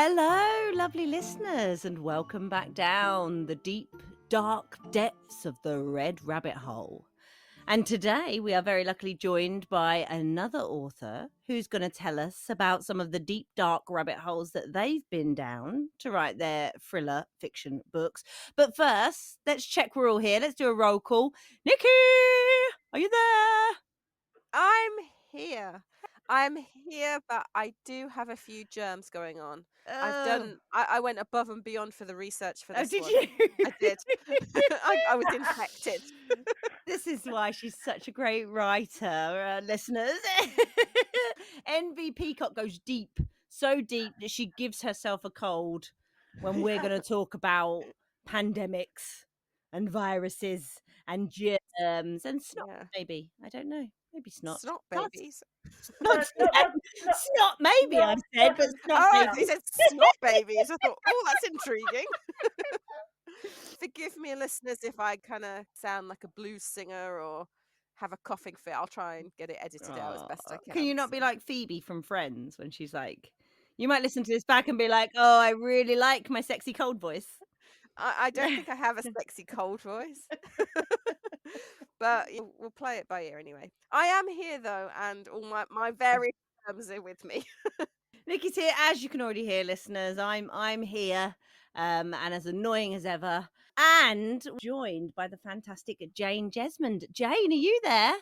Hello, lovely listeners, and welcome back down the deep, dark depths of the Red Rabbit Hole. And today we are very luckily joined by another author who's going to tell us about some of the deep, dark rabbit holes that they've been down to write their thriller fiction books. But first, let's check we're all here. Let's do a roll call. Nikki, are you there? I'm here, but I do have a few germs going on. Oh, I went above and beyond for the research for this did one. you? I did. I was infected. This is why she's such a great writer, listeners. Envy Peacock goes deep, so deep that she gives herself a cold when we're going to talk about pandemics and viruses and germs and snot, Yeah. maybe. I don't know. Maybe snot. Snot Can't- babies. Snot, snot, maybe I said, but snot, Oh, maybe. he said snot babies. I thought, oh, that's intriguing. Forgive me, listeners, if I kind of sound like a blues singer or have a coughing fit. I'll try and get it edited out as best I Aw, can. can you not be like Phoebe from Friends when she's like, you might listen to this back and be like, oh, I really like my sexy cold voice. I don't think I have a sexy cold voice. But we'll play it by ear anyway. I am here though, and all my various terms are with me. Nikki's here, as you can already hear, listeners. I'm here, and as annoying as ever, and joined by the fantastic Jane Jesmond. Jane, are you there?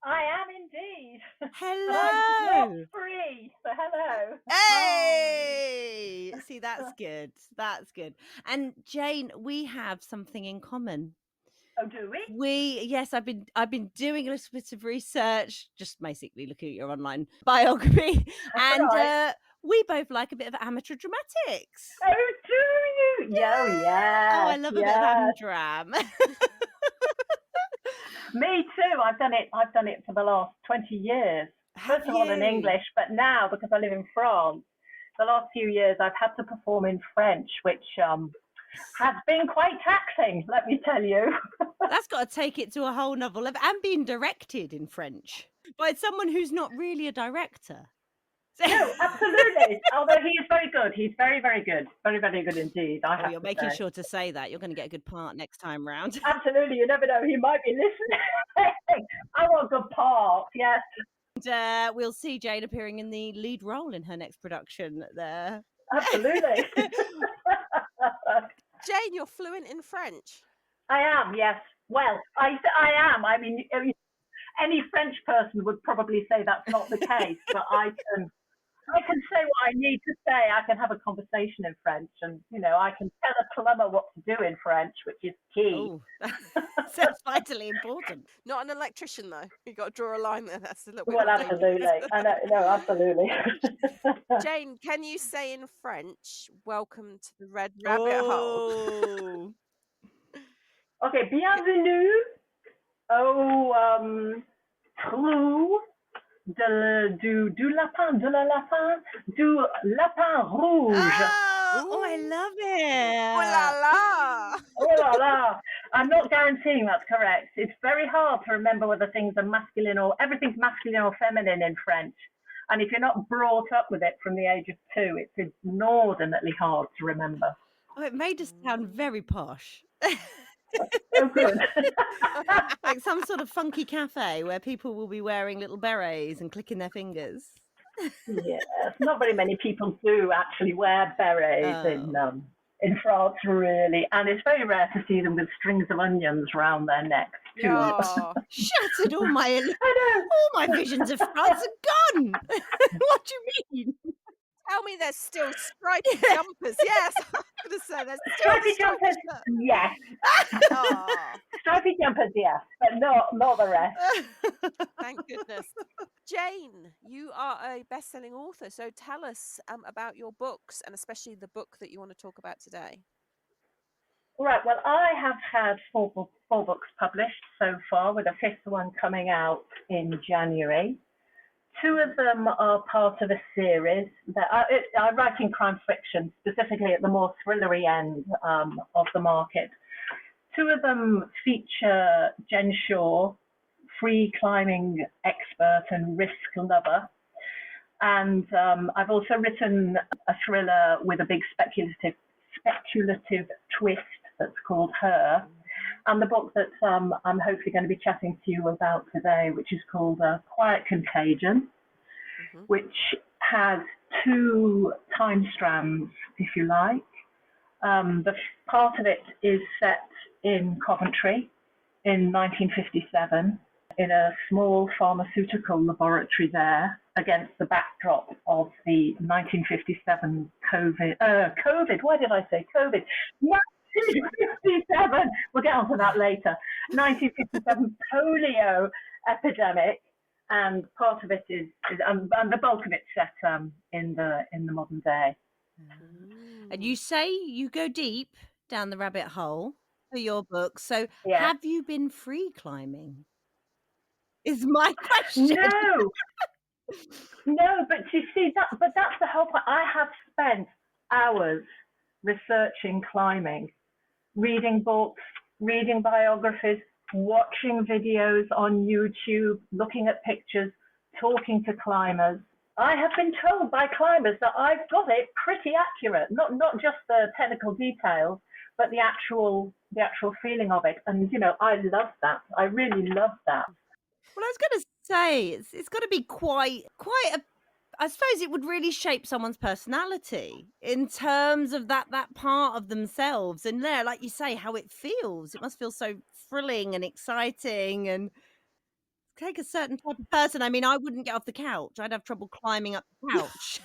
I am indeed. But I'm not Hello. free. So hello. Hey, see, that's good. That's good. And Jane, we have something in common. Oh, do we? Yes, I've been doing a little bit of research, just basically looking at your online biography, and Right. we both like a bit of amateur dramatics. Oh, do you? Yeah, Oh, I yes, love a bit of yes. amdram. Me too. I've done it for the last 20 years. Have First of all in you? English, but now because I live in France, the last few years I've had to perform in French, which has been quite taxing, let me tell you. That's got to take it to a whole nother level, and being directed in French by someone who's not really a director. No, absolutely. Although he is very good. He's very, very good. Very, very good indeed. I have You're to making say. sure to say that. You're going to get a good part next time round. Absolutely. You never know. He might be listening. I want a good part. Yes. And we'll see Jane appearing in the lead role in her next production there. Absolutely. Jane, you're fluent in French. I am. Yes. Well, I am. I mean, any French person would probably say that's not the case, but I can say what I need to say. I can have a conversation in French, and I can tell a plumber what to do in French, which is key. Oh, sounds vitally important. Not an electrician though. You got to draw a line there. That's a little bit. Well, absolutely. I know. No, absolutely. Jane, can you say in French, "Welcome to the Red Rabbit Hole"? Okay, bienvenue au trou du lapin, de la lapin, du lapin rouge. Oh, I love it. Oh la la! Oh la la! I'm not guaranteeing that's correct. It's very hard to remember whether things are masculine or everything's masculine or feminine in French. And if you're not brought up with it from the age of 2, it's inordinately hard to remember. Oh, it made us sound very posh. Oh, good. Like some sort of funky cafe where people will be wearing little berets and clicking their fingers. Yes, not very many people do actually wear berets in France, really, and it's very rare to see them with strings of onions around their necks too. Oh. Shattered all my I all my visions of France are gone. What do you mean? Tell me there's still stripy jumpers. Yes, I was going to say there's still stripy jumpers, yes. Oh, Stripy jumpers, yes, but not the rest. thank goodness. Jane, you are a best-selling author, so tell us about your books, and especially the book that you want to talk about today. Right, well, I have had four books published so far, with a fifth one coming out in January. 2 of them are part of a series that I write in crime fiction, specifically at the more thrillery end of the market. 2 of them feature Jen Shaw, free climbing expert and risk lover. And I've also written a thriller with a big speculative twist that's called Her. And the book that I'm hopefully going to be chatting to you about today, which is called A Quiet Contagion, which has two time strands, if you like. The part of it is set in Coventry in 1957 in a small pharmaceutical laboratory there against the backdrop of the 1957 COVID. Why did I say COVID? 1957. We'll get onto that later. 1957 polio epidemic, and part of it is and the bulk of it's set in the modern day. And you say you go deep down the rabbit hole for your book. So Yeah. have you been free climbing? Is my question. No, but you see that's the whole point. I have spent hours researching climbing, reading books, reading biographies, watching videos on YouTube, looking at pictures, talking to climbers. I have been told by climbers that I've got it pretty accurate, not just the technical details, but the actual feeling of it. And I love that. I really love that. Well, I was going to say it's got to be quite a. I suppose it would really shape someone's personality in terms of that part of themselves, and there, like you say, how it feels. It must feel so thrilling and exciting, and take a certain type of person. I mean, I wouldn't get off the couch. I'd have trouble climbing up the couch.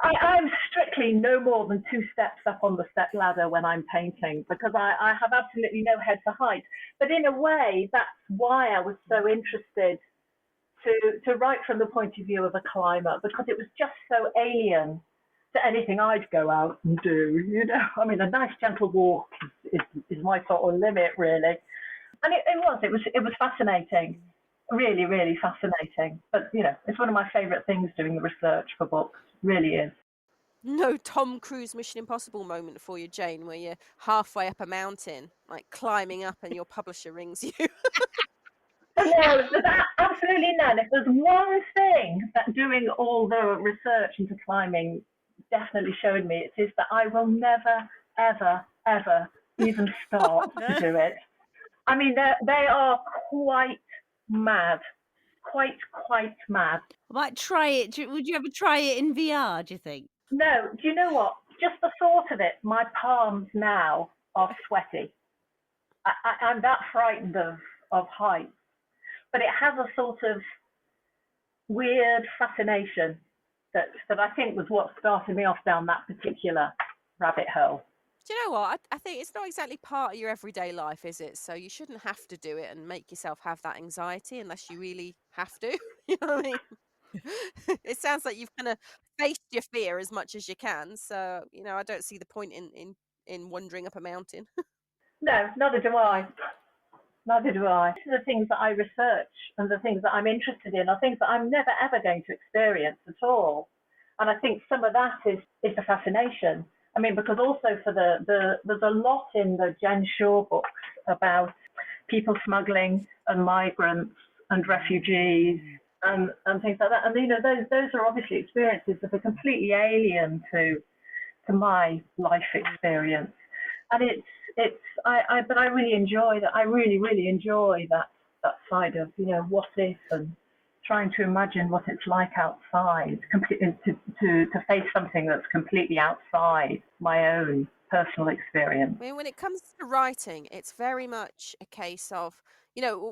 I'm strictly no more than 2 steps up on the step ladder when I'm painting, because I have absolutely no head for height. But in a way, that's why I was so interested to write from the point of view of a climber, because it was just so alien to anything I'd go out and do. I mean, a nice gentle walk is my sort of limit, really. And it was fascinating, really, really fascinating. But it's one of my favourite things, doing the research for books. Really is. No Tom Cruise Mission Impossible moment for you, Jane, where you're halfway up a mountain, like climbing up, and your publisher rings you. No, absolutely none. If there's one thing that doing all the research into climbing definitely showed me, it is that I will never, ever, ever even start to do it. I mean, they are quite mad. Quite mad. I might try it. Would you ever try it in VR, do you think? No. Do you know what? Just the thought of it, my palms now are sweaty. I'm that frightened of heights. But it has a sort of weird fascination that I think was what started me off down that particular rabbit hole. Do you know what? I think it's not exactly part of your everyday life, is it? So you shouldn't have to do it and make yourself have that anxiety unless you really have to. You know what I mean? It sounds like you've kind of faced your fear as much as you can. So, I don't see the point in wandering up a mountain. No, neither do I. Neither do I. The things that I research and the things that I'm interested in are things that I'm never, ever going to experience at all. And I think some of that is the fascination. I mean, because also there's a lot in the Jen Shaw books about people smuggling and migrants and refugees and things like that. And those are obviously experiences that are completely alien to my life experience. And but I really enjoy that. I really, really enjoy that side of what if, and trying to imagine what it's like outside, to face something that's completely outside my own personal experience. I mean, when it comes to writing, it's very much a case of,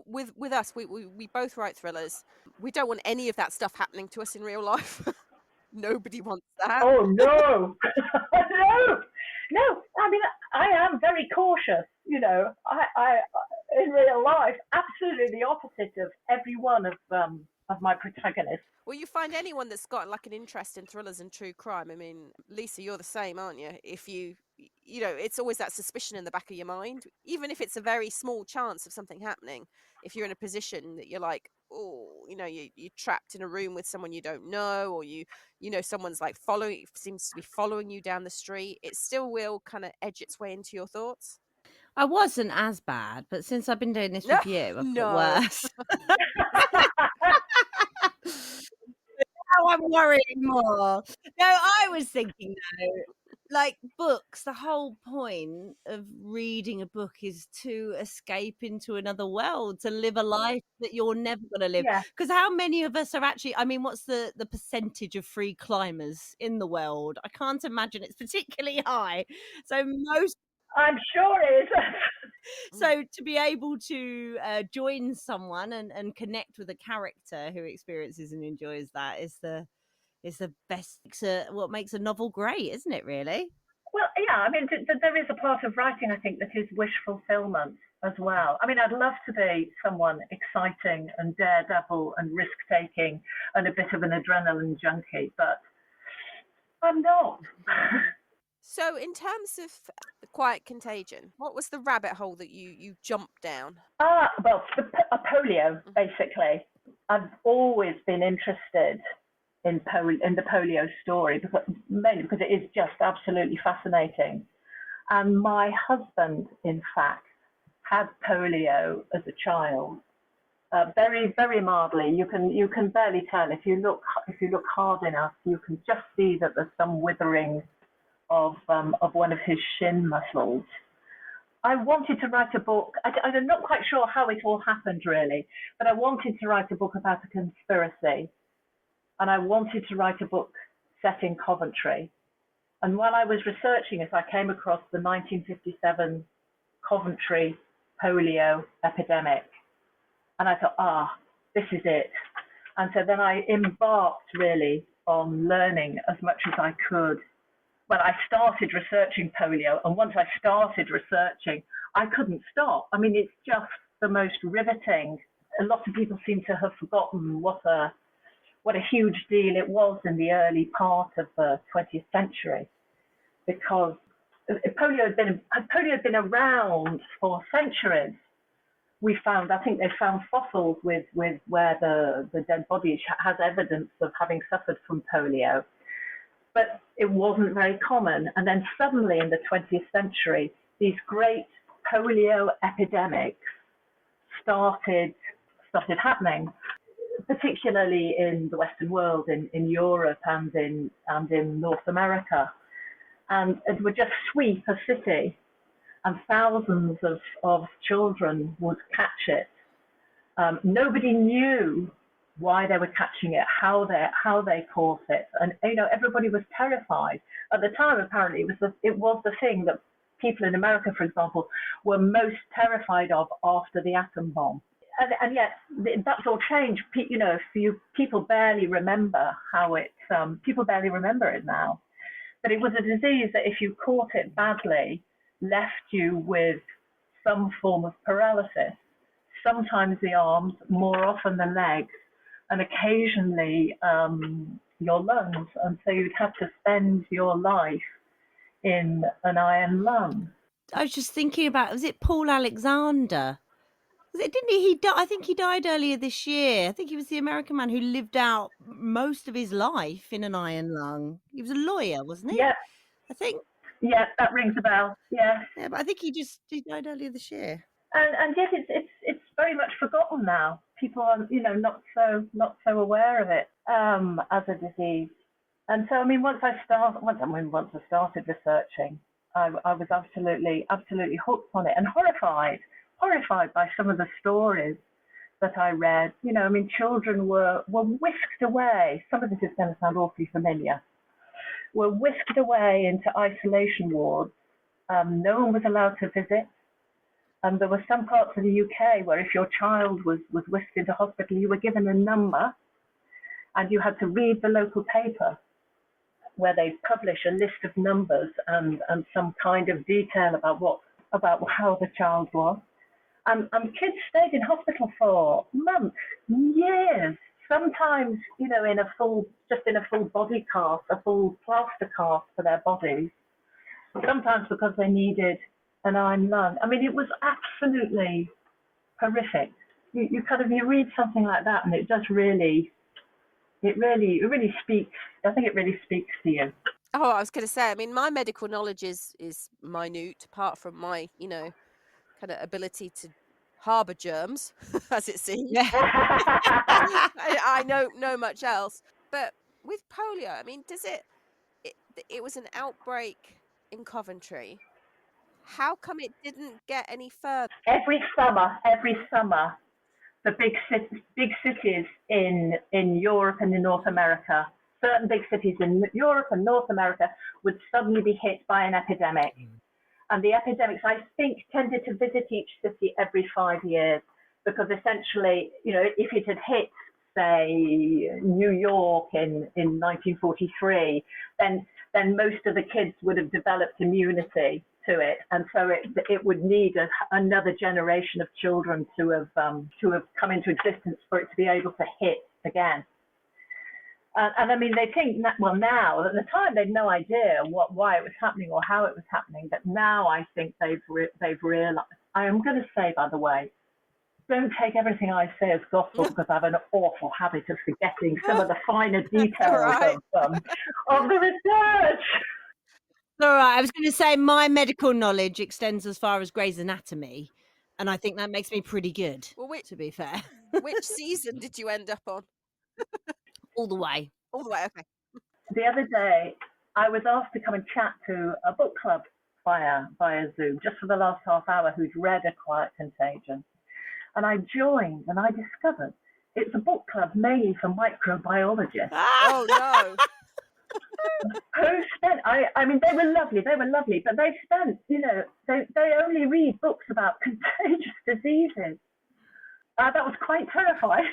with us, we both write thrillers. We don't want any of that stuff happening to us in real life. Nobody wants that. Oh no, no. I mean, I am very cautious. I in real life, absolutely the opposite of every one of my protagonists. Well, you find anyone that's got like an interest in thrillers and true crime. I mean, Lisa, you're the same, aren't you? If it's always that suspicion in the back of your mind, even if it's a very small chance of something happening. If you're in a position that you're like, oh, you're trapped in a room with someone you don't know, or someone's like seems to be following you down the street, it still will kind of edge its way into your thoughts. I wasn't as bad, but since I've been doing this with you, I've got worse. How I'm worrying more. No, I was thinking though, like books, the whole point of reading a book is to escape into another world, to live a life that you're never going to live. Yeah, Because how many of us are actually, I mean, what's the percentage of free climbers in the world? I can't imagine it's particularly high. So most I'm sure it is. so to be able to join someone and connect with a character who experiences and enjoys that is the best. What makes a novel great, isn't it? Really. Well, yeah, I mean, there is a part of writing, I think, that is wish fulfillment as well. I mean, I'd love to be someone exciting and daredevil and risk taking and a bit of an adrenaline junkie, but I'm not. So, in terms of the Quiet Contagion, what was the rabbit hole that you jumped down? Well, polio, basically. I've always been interested in the polio story, mainly because it is just absolutely fascinating. And my husband, in fact, had polio as a child, very, very mildly. You can barely tell if you look hard enough. You can just see that there's some withering of one of his shin muscles. I wanted to write a book. I'm not quite sure how it all happened really, but I wanted to write a book about a conspiracy, and I wanted to write a book set in Coventry. And while I was researching it, I came across the 1957 Coventry polio epidemic, and I thought, this is it. And so then I embarked really on learning as much as I could. Well, I started researching polio, and once I started researching, I couldn't stop. I mean, it's just the most riveting. A lot of people seem to have forgotten what a huge deal it was in the early part of the 20th century, because polio had been around for centuries. I think they found fossils with where the dead body has evidence of having suffered from polio. But it wasn't very common. And then suddenly in the 20th century, these great polio epidemics started happening, particularly in the Western world, in Europe and in North America. And it would just sweep a city, and thousands of children would catch it. Nobody knew why they were catching it, how they caught it, and everybody was terrified at the time. Apparently, it was the thing that people in America, for example, were most terrified of after the atom bomb. And yet that's all changed. People barely remember how it. People barely remember it now, but it was a disease that, if you caught it badly, left you with some form of paralysis. Sometimes the arms, more often the legs, and occasionally your lungs, and so you'd have to spend your life in an iron lung. I was just thinking about, was it Paul Alexander? Didn't he die? I think he died earlier this year. I think he was the American man who lived out most of his life in an iron lung. He was a lawyer, wasn't he? Yeah, I think. Yeah, that rings a bell. Yeah. Yeah, but I think he died earlier this year. And yet it's very much forgotten now. People are not so aware of it as a disease. And so I mean, once I started researching, I was absolutely hooked on it, and horrified by some of the stories that I read. I mean, children were whisked away. Some of this is going to sound awfully familiar. Were whisked away into isolation wards. No one was allowed to visit. There were some parts of the UK where if your child was whisked into hospital, you were given a number, and you had to read the local paper where they publish a list of numbers and some kind of detail about how the child was. And kids stayed in hospital for months, years, sometimes, in a full body cast, a full plaster cast for their bodies, sometimes because they needed an iron lung. I mean, it was absolutely horrific. You read something like that, and it really speaks. I think it really speaks to you. Oh, I was going to say, I mean, my medical knowledge is minute, apart from my, kind of ability to harbour germs, as it seems. Yeah. I know much else. But with polio, I mean, it was an outbreak in Coventry. How come it didn't get any further? Every summer, the big cities in Europe and in North America, certain big cities in Europe and North America would suddenly be hit by an epidemic. And the epidemics, I think, tended to visit each city every 5 years, because essentially, if it had hit, say, New York in 1943, then most of the kids would have developed immunity to it, and so it would need another generation of children to have come into existence for it to be able to hit again. And I mean, they think that, well, now at the time they'd no idea why it was happening or how it was happening, but now I think they've realised. I am going to say, by the way, don't take everything I say as gospel, because I have an awful habit of forgetting some of the finer details Right. of the research. All right, I was going to say my medical knowledge extends as far as Grey's Anatomy, and I think that makes me pretty good, Well, to be fair. which season did you end up on? All the way. All the way, okay. The other day, I was asked to come and chat to a book club via Zoom, just for the last half hour, who'd read A Quiet Contagion. And I joined, and I discovered it's a book club mainly for microbiologists. Oh, no. Who spent, I mean, they were lovely, but they spent, they only read books about contagious diseases. That was quite terrifying.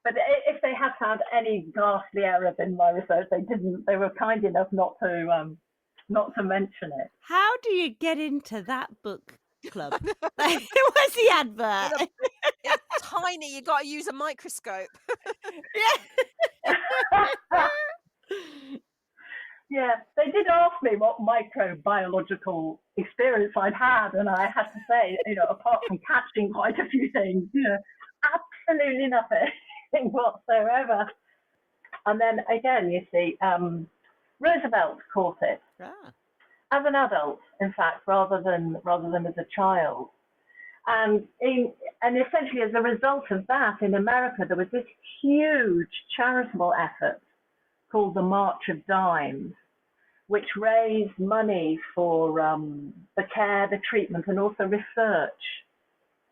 But if they had found any ghastly errors in my research, they were kind enough not to mention it. How do you get into that book club? Where's the advert? It's tiny, you got to use a microscope. Yeah, they did ask me what microbiological experience I'd had, and I had to say, apart from catching quite a few things, absolutely nothing whatsoever. And then again, you see, Roosevelt caught it as an adult, in fact, rather than as a child. And essentially, as a result of that, in America, there was this huge charitable effort called the March of Dimes, which raised money for the care, the treatment, and also research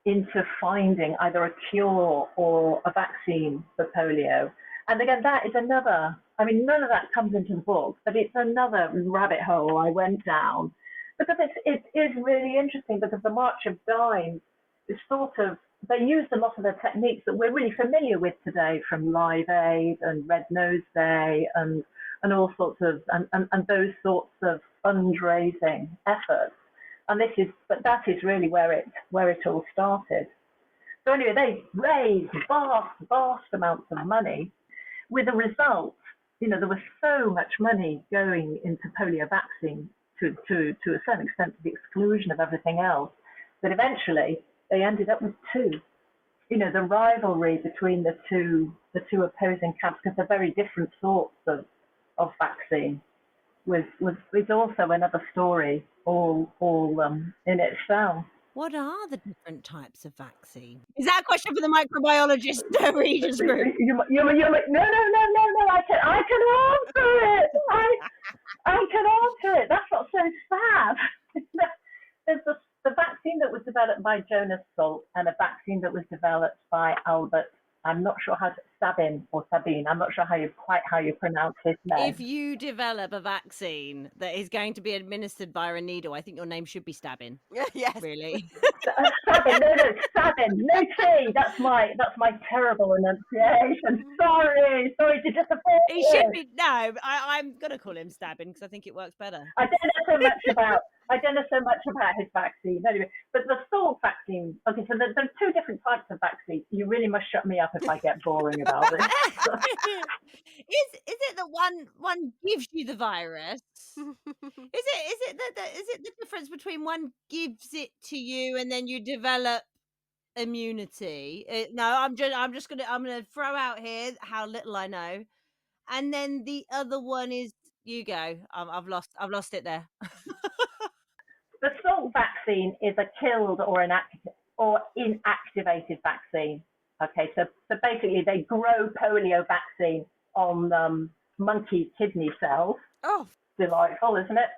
into finding either a cure or a vaccine for polio. And again, that is another, I mean, none of that comes into the book, but it's another rabbit hole I went down, because it is really interesting, because the March of Dimes is sort of, they used a lot of the techniques that we're really familiar with today, from Live Aid and Red Nose Day and all sorts of, and those sorts of fundraising efforts. And that is really where it all started. So anyway, they raised vast amounts of money, with a result, there was so much money going into polio vaccine to a certain extent, to the exclusion of everything else, that eventually they ended up with two. The rivalry between the two opposing camps, because they're very different sorts of vaccine, was also another story all in itself. What are the different types of vaccine? Is that a question for the microbiologist readers group? No. I can answer it. I can answer it. That's what's so sad. There's the vaccine that was developed by Jonas Salk, and a vaccine that was developed by Albert. I'm not sure how to Sabin. I'm not sure how you pronounce his name. If you develop a vaccine that is going to be administered via a needle, I think your name should be Stabbin. Yes. Really. Sabin, Sabin, no T. That's my terrible enunciation. Sorry to disappoint you. He should be. No, I'm gonna call him Stabbin because I think it works better. I don't know so much about his vaccine anyway. But the Salk vaccine. Okay, so there's two different types of vaccine. You really must shut me up if I get boring about it. Is it that one gives you the virus? Is it the difference between one gives it to you and then you develop immunity? No, I'm gonna throw out here how little I know, and then the other one is you go. I've lost it there. The Salk vaccine is a killed or inactivated vaccine. Okay, so basically they grow polio vaccine on monkey kidney cells. Oh, Delightful, isn't it?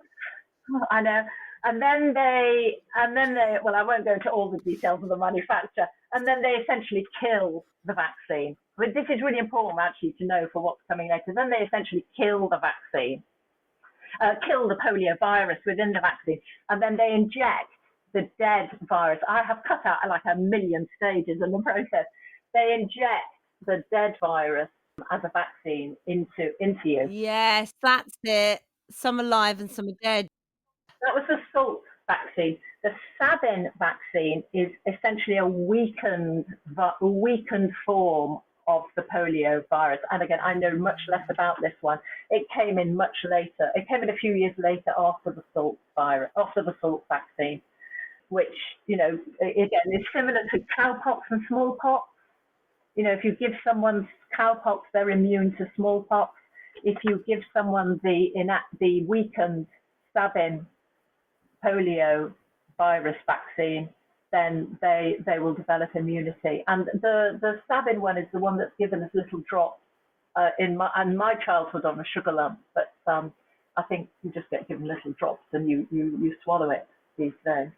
I know. And then they, well, I won't go into all the details of the manufacture. And then they essentially kill the vaccine. But this is really important actually to know for what's coming later. Then they essentially kill the vaccine, kill the polio virus within the vaccine, and then they inject the dead virus. I have cut out like a million stages in the process. They inject the dead virus as a vaccine into you. Yes, that's it. Some alive and some are dead. That was the Salk vaccine. The Sabin vaccine is essentially a weakened form of the polio virus. And again, I know much less about this one. It came in much later. It came in a few years later after the Salk virus, after the Salk vaccine, which, you know, again, is similar to cowpox and smallpox. You know, if you give someone cowpox, they're immune to smallpox. If you give someone the weakened Sabin polio virus vaccine, then they will develop immunity. And the Sabin one is the one that's given as little drops in my childhood on a sugar lump. But I think you just get given little drops and you swallow it these days.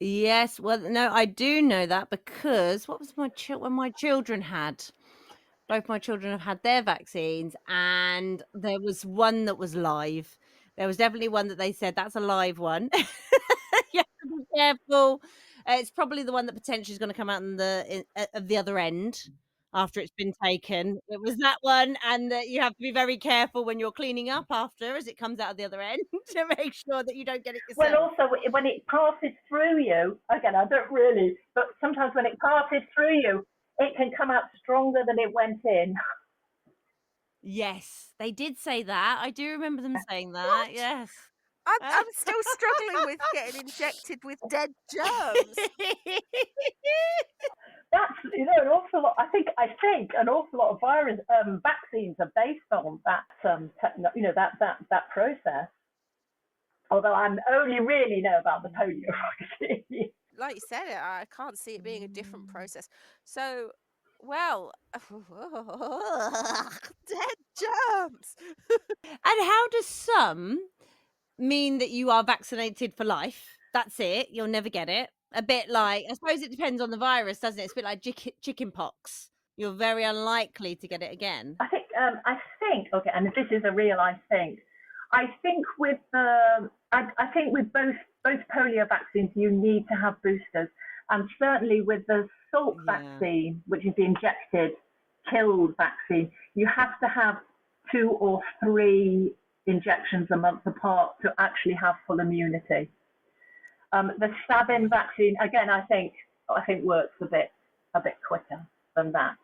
Yes, well, no, I do know that because what was when my children had, both my children have had their vaccines, and there was one that was live. There was definitely one that they said that's a live one. You have to be careful. It's probably the one that potentially is going to come out of the other end after it's been taken. It was that one, and you have to be very careful when you're cleaning up after as it comes out of the other end to make sure that you don't get it yourself. Well, also when it passes through you, again, I don't really, but sometimes when it passes through you, it can come out stronger than it went in. Yes, they did say that. I do remember them saying that. What? Yes. I'm still struggling with getting injected with dead germs. That's, you know, an awful lot. I think an awful lot of virus vaccines are based on that you know, that process. Although I only really know about the polio vaccine. Like you said, I can't see it being a different process. So, well, dead germs. And how does some mean that you are vaccinated for life? That's it. You'll never get it. A bit like, I suppose it depends on the virus, doesn't it? It's a bit like chicken pox. You're very unlikely to get it again. I think, okay, and this is a real I think. I think with both polio vaccines, you need to have boosters, and certainly with the Salk vaccine, which is the injected killed vaccine, you have to have 2 or 3 injections a month apart to actually have full immunity. The Sabin vaccine, again, I think works a bit quicker than that.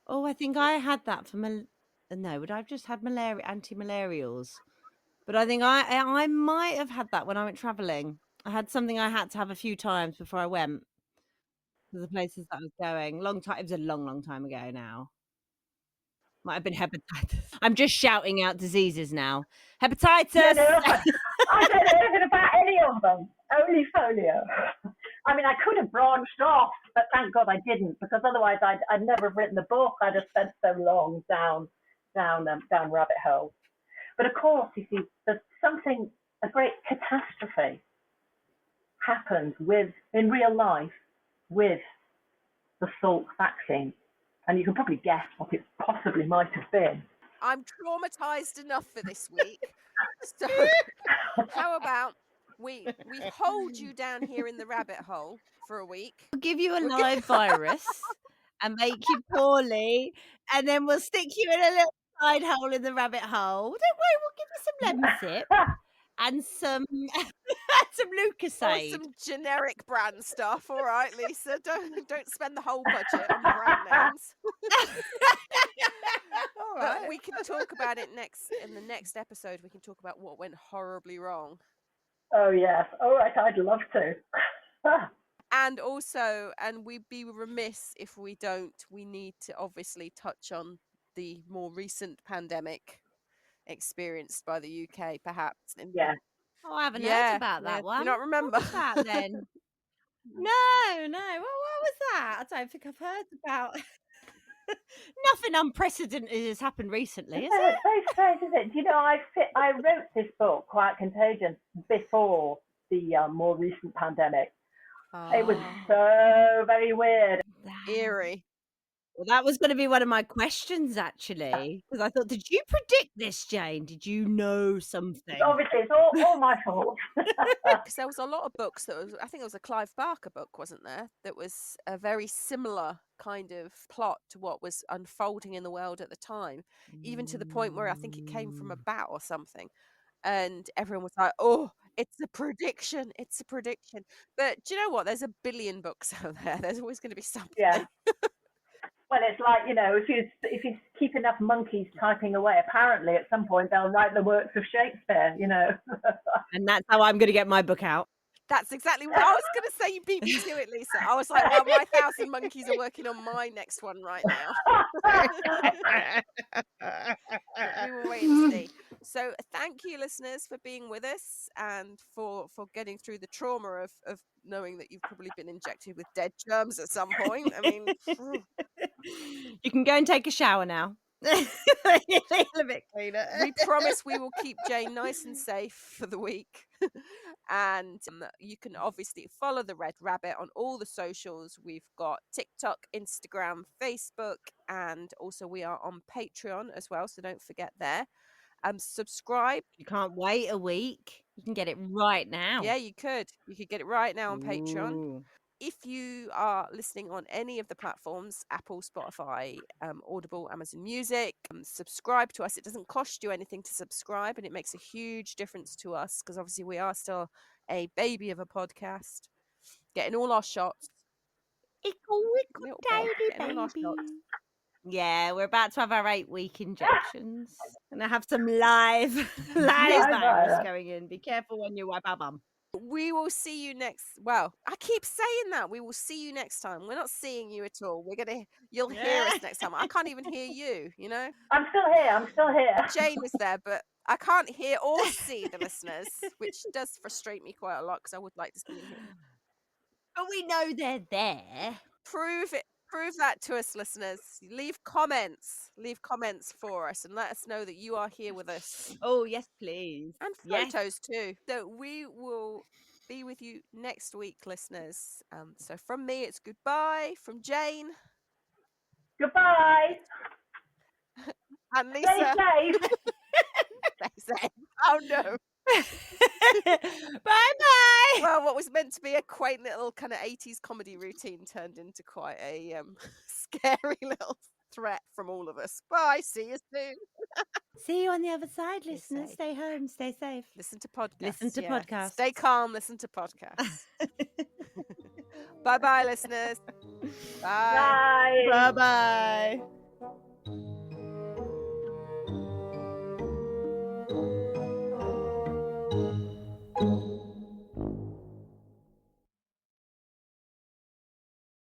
Oh, I think I had that for no, but I've just had anti-malarials. But I think I might have had that when I went travelling. I had something I had to have a few times before I went to the places that I was going. It was a long, long time ago now. Might have been hepatitis. I'm just shouting out diseases now. Hepatitis! No, I don't know anything about any of them. Only polio. I mean, I could have branched off, but thank God I didn't, because otherwise I'd never have written the book. I'd have spent so long down rabbit hole. But of course, you see, there's a great catastrophe happened in real life with the Salk vaccine. And you can probably guess what it possibly might have been. I'm traumatized enough for this week. So how about we hold you down here in the rabbit hole for a week? We'll give you a live virus and make you poorly, and then we'll stick you in a little side hole in the rabbit hole. Don't worry, we'll give you some lemon sip and some Lucasade. Some generic brand stuff. All right, Lisa, don't spend the whole budget on the brand names. All right. But we can talk about it in the next episode. We can talk about what went horribly wrong. Oh yes. All right, I'd love to. And also, we'd be remiss if we don't. We need to obviously touch on the more recent pandemic experienced by the UK, perhaps. Yeah. Oh, I haven't heard about that one. Do you not remember? What was that then? No. What was that? I don't think I've heard about. Nothing unprecedented has happened recently, is No, it? it's very strange, isn't it? Do you know, I wrote this book, Quiet Contagion, before the more recent pandemic. It was so very weird. Eerie. Well, that was going to be one of my questions, actually, because I thought, did you predict this, Jane? Did you know something? Obviously, it's all my fault. Because there was a lot of books that was, I think it was a Clive Barker book, wasn't there? That was a very similar kind of plot to what was unfolding in the world at the time, even to the point where I think it came from a bat or something. And everyone was like, oh, it's a prediction. It's a prediction. But do you know what? There's a billion books out there. There's always going to be something. Yeah. Well, it's like, you know, if you keep enough monkeys typing away, apparently at some point they'll write the works of Shakespeare, you know. And that's how I'm going to get my book out. That's exactly what I was going to say. You beat me to it, Lisa. I was like, well, my 1,000 monkeys are working on my next one right now. We will wait and see. So thank you, listeners, for being with us and for getting through the trauma of knowing that you've probably been injected with dead germs at some point. I mean, you can go and take a shower now. A bit cleaner. We promise we will keep Jane nice and safe for the week. And you can obviously follow the Red Rabbit on all the socials. We've got TikTok, Instagram, Facebook, and also we are on Patreon as well. So don't forget there. Subscribe. You can't wait a week. You can get it right now. Yeah, you could. You could get it right now on Patreon. Ooh. If you are listening on any of the platforms, Apple, Spotify, Audible, Amazon Music, subscribe to us. It doesn't cost you anything to subscribe, and it makes a huge difference to us because obviously we are still a baby of a podcast, getting all our shots. Ickle wickle baby. Yeah, we're about to have our 8-week injections. And I have some live virus going in. Be careful when you wipe our bum. We will see you next. Well, I keep saying that. We will see you next time. We're not seeing you at all. You'll hear us next time. I can't even hear you, you know? I'm still here. Jane is there, but I can't hear or see the listeners, which does frustrate me quite a lot because I would like to see them here. But we know they're there. Prove it. Prove that to us, listeners. Leave comments for us and let us know that you are here with us. Oh, yes, please. And photos too. So we will be with you next week, listeners. So from me, it's goodbye. From Jane. Goodbye. And Lisa. Stay safe. Stay safe. Oh no. Bye-bye. Well, what was meant to be a quaint little kind of 80s comedy routine turned into quite a scary little threat from all of us. Bye. See you soon. See you on the other side, listeners. Stay home. Stay safe. Listen to podcasts. Listen to podcasts. Stay calm. Listen to podcasts. Bye-bye, listeners. Bye. Bye. Bye-bye.